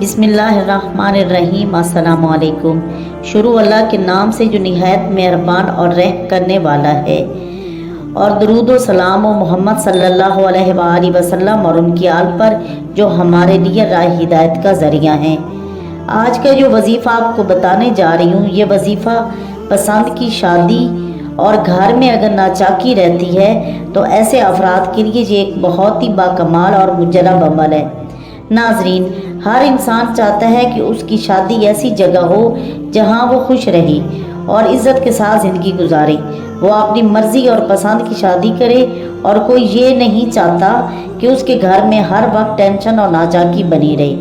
بسم اللہ الرحمن الرحیم۔ السلام علیکم۔ شروع اللہ کے نام سے جو نہایت مہربان اور رحم کرنے والا ہے، اور درود و سلام و محمد صلی اللہ علیہ وآلہ وسلم اور ان کی آل پر جو ہمارے لیے راہ ہدایت کا ذریعہ ہیں۔ آج کا جو وظیفہ آپ کو بتانے جا رہی ہوں، یہ وظیفہ پسند کی شادی اور گھر میں اگر ناچاکی رہتی ہے تو ایسے افراد کے لیے یہ ایک بہت ہی باکمال اور مجرب عمل ہے۔ ناظرین، ہر انسان چاہتا ہے کہ اس کی شادی ایسی جگہ ہو جہاں وہ خوش رہے اور عزت کے ساتھ زندگی گزارے۔ وہ اپنی مرضی اور پسند کی شادی کرے، اور کوئی یہ نہیں چاہتا کہ اس کے گھر میں ہر وقت ٹینشن اور ناچاکی بنی رہے۔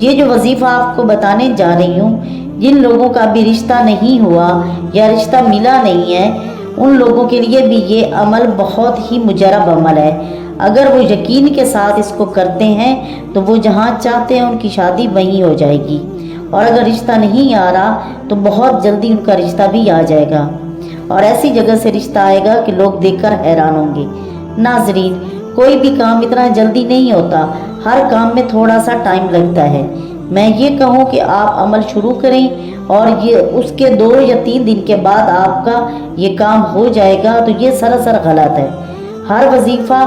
یہ جو وظیفہ آپ کو بتانے جا رہی ہوں، جن لوگوں کا بھی رشتہ نہیں ہوا یا رشتہ ملا نہیں ہے، ان لوگوں کے لیے بھی یہ عمل بہت ہی مجرب عمل ہے۔ اگر وہ یقین کے ساتھ اس کو کرتے ہیں تو وہ جہاں چاہتے ہیں ان کی شادی وہیں ہو جائے گی، اور اگر رشتہ نہیں آ رہا تو بہت جلدی ان کا رشتہ بھی آ جائے گا، اور ایسی جگہ سے رشتہ آئے گا کہ لوگ دیکھ کر حیران ہوں گے۔ ناظرین، کوئی بھی کام اتنا جلدی نہیں ہوتا، ہر کام میں تھوڑا سا ٹائم لگتا ہے۔ میں یہ کہوں کہ آپ عمل شروع کریں اور یہ اس کے 2 یا 3 دن کے بعد آپ کا یہ کام ہو جائے گا، تو یہ سراسر غلط ہے۔ ہر وظیفہ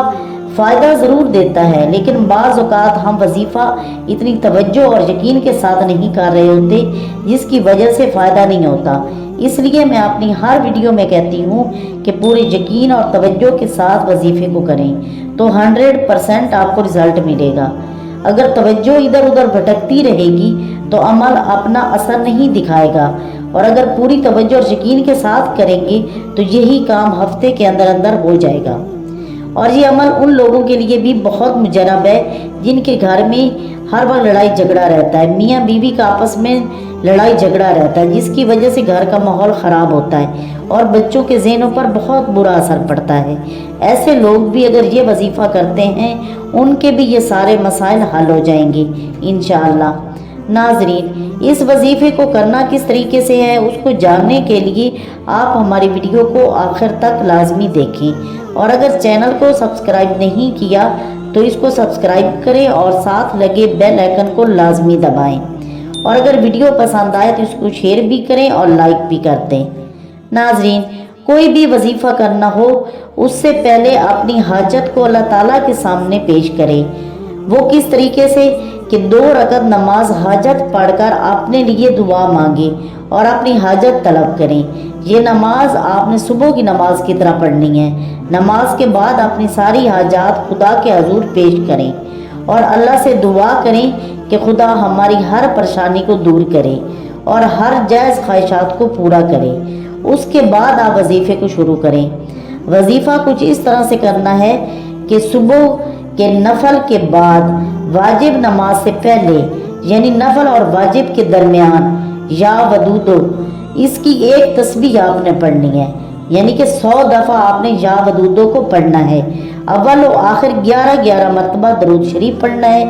فائدہ ضرور دیتا ہے، لیکن بعض اوقات ہم وظیفہ اتنی توجہ اور یقین کے ساتھ نہیں کر رہے ہوتے، جس کی وجہ سے فائدہ نہیں ہوتا۔ اس لیے میں اپنی ہر ویڈیو میں کہتی ہوں کہ پورے یقین اور توجہ کے ساتھ وظیفے کو کریں تو 100% آپ کو رزلٹ ملے گا۔ اگر توجہ ادھر ادھر بھٹکتی رہے گی تو عمل اپنا اثر نہیں دکھائے گا، اور اگر پوری توجہ اور یقین کے ساتھ کریں گے تو یہی کام ہفتے کے اندر اندر ہو جائے گا۔ اور یہ عمل ان لوگوں کے لیے بھی بہت مجرب ہے جن کے گھر میں ہر وقت لڑائی جھگڑا رہتا ہے، میاں بیوی کا آپس میں لڑائی جھگڑا رہتا ہے، جس کی وجہ سے گھر کا ماحول خراب ہوتا ہے اور بچوں کے ذہنوں پر بہت برا اثر پڑتا ہے۔ ایسے لوگ بھی اگر یہ وظیفہ کرتے ہیں، ان کے بھی یہ سارے مسائل حل ہو جائیں گے انشاءاللہ۔ ناظرین، اس وظیفے کو کرنا کس طریقے سے ہے، اس کو جاننے کے لیے آپ ہماری ویڈیو کو آخر تک لازمی دیکھیں، اور اگر چینل کو سبسکرائب نہیں کیا تو اس کو سبسکرائب کریں اور ساتھ لگے بیل آئیکن کو لازمی دبائیں، اور اگر ویڈیو پسند آئے تو اس کو شیئر بھی کریں اور لائک بھی کر دیں۔ ناظرین، کوئی بھی وظیفہ کرنا ہو اس سے پہلے اپنی حاجت کو اللہ تعالیٰ کے سامنے پیش کریں۔ وہ کس طریقے سے کہ 2 رکعت نماز حاجت پڑھ کر اپنے لیے دعا مانگیں اور اپنی حاجت طلب کریں۔ یہ نماز آپ نے صبح کی نماز کی طرح پڑھنی ہے۔ نماز کے بعد اپنی ساری حاجات خدا کے حضور پیش کریں اور اللہ سے دعا کریں کہ خدا ہماری ہر پریشانی کو دور کرے اور ہر جائز خواہشات کو پورا کرے۔ اس کے بعد آپ وظیفے کو شروع کریں۔ وظیفہ کچھ اس طرح سے کرنا ہے کہ صبح کے نفل کے بعد واجب نماز سے پہلے، یعنی نفل اور واجب کے درمیان، یا ودودو، اس کی ایک تسبیح آپ نے پڑھنی ہے، یعنی کہ 100 دفعہ آپ نے یا ودودو کو پڑھنا ہے۔ اول و آخر 11 مرتبہ درود شریف پڑھنا ہے،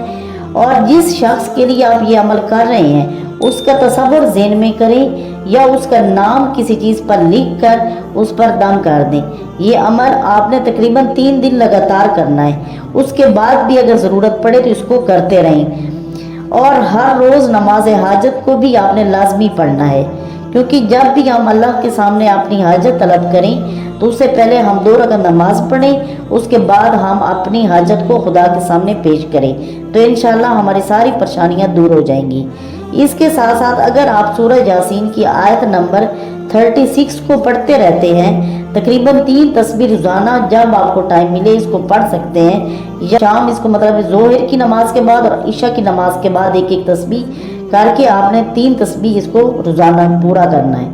اور جس شخص کے لیے آپ یہ عمل کر رہے ہیں اس کا تصور ذہن میں کریں یا اس کا نام کسی چیز پر لکھ کر اس پر دم کر دیں۔ یہ عمل آپ نے تقریباً 3 دن لگاتار کرنا ہے۔ اس کے بعد بھی اگر ضرورت پڑے تو اس کو کرتے رہیں، اور ہر روز نماز حاجت کو بھی آپ نے لازمی پڑھنا ہے، کیونکہ جب بھی ہم اللہ کے سامنے اپنی حاجت طلب کریں تو اس سے پہلے ہم 2 رکعت نماز پڑھیں، اس کے بعد ہم اپنی حاجت کو خدا کے سامنے پیش کریں، تو انشاءاللہ ہماری ساری پریشانیاں دور ہو جائیں گی۔ اس کے ساتھ ساتھ اگر آپ سورہ یاسین کی آیت نمبر 36 کو پڑھتے رہتے ہیں، تقریباً 3 تسبیح روزانہ جب آپ کو ٹائم ملے اس کو پڑھ سکتے ہیں، یا شام، اس کو مطلب ظہر کی نماز کے بعد اور عشاء کی نماز کے بعد ایک تسبیح کر کے آپ نے 3 تسبیح اس کو روزانہ پورا کرنا ہے۔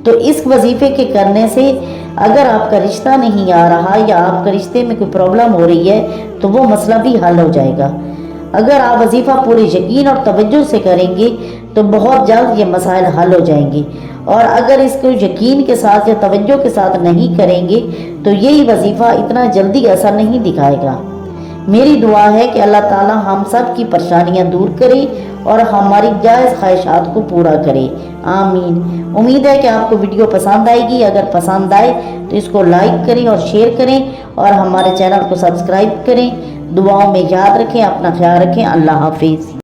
تو اس وظیفے کے کرنے سے اگر آپ کا رشتہ نہیں آ رہا یا آپ کے رشتے میں کوئی پرابلم ہو رہی ہے تو وہ مسئلہ بھی حل ہو جائے گا۔ اگر آپ وظیفہ پورے یقین اور توجہ سے کریں گے تو بہت جلد یہ مسائل حل ہو جائیں گے، اور اگر اس کو یقین کے ساتھ یا توجہ کے ساتھ نہیں کریں گے تو یہی وظیفہ اتنا جلدی اثر نہیں دکھائے گا۔ میری دعا ہے کہ اللہ تعالی ہم سب کی پریشانیاں دور کرے اور ہماری جائز خواہشات کو پورا کرے، آمین۔ امید ہے کہ آپ کو ویڈیو پسند آئے گی۔ اگر پسند آئے تو اس کو لائک کریں اور شیئر کریں، اور ہمارے چینل کو سبسکرائب کریں۔ دعاؤں میں یاد رکھیں، اپنا خیال رکھیں۔ اللہ حافظ۔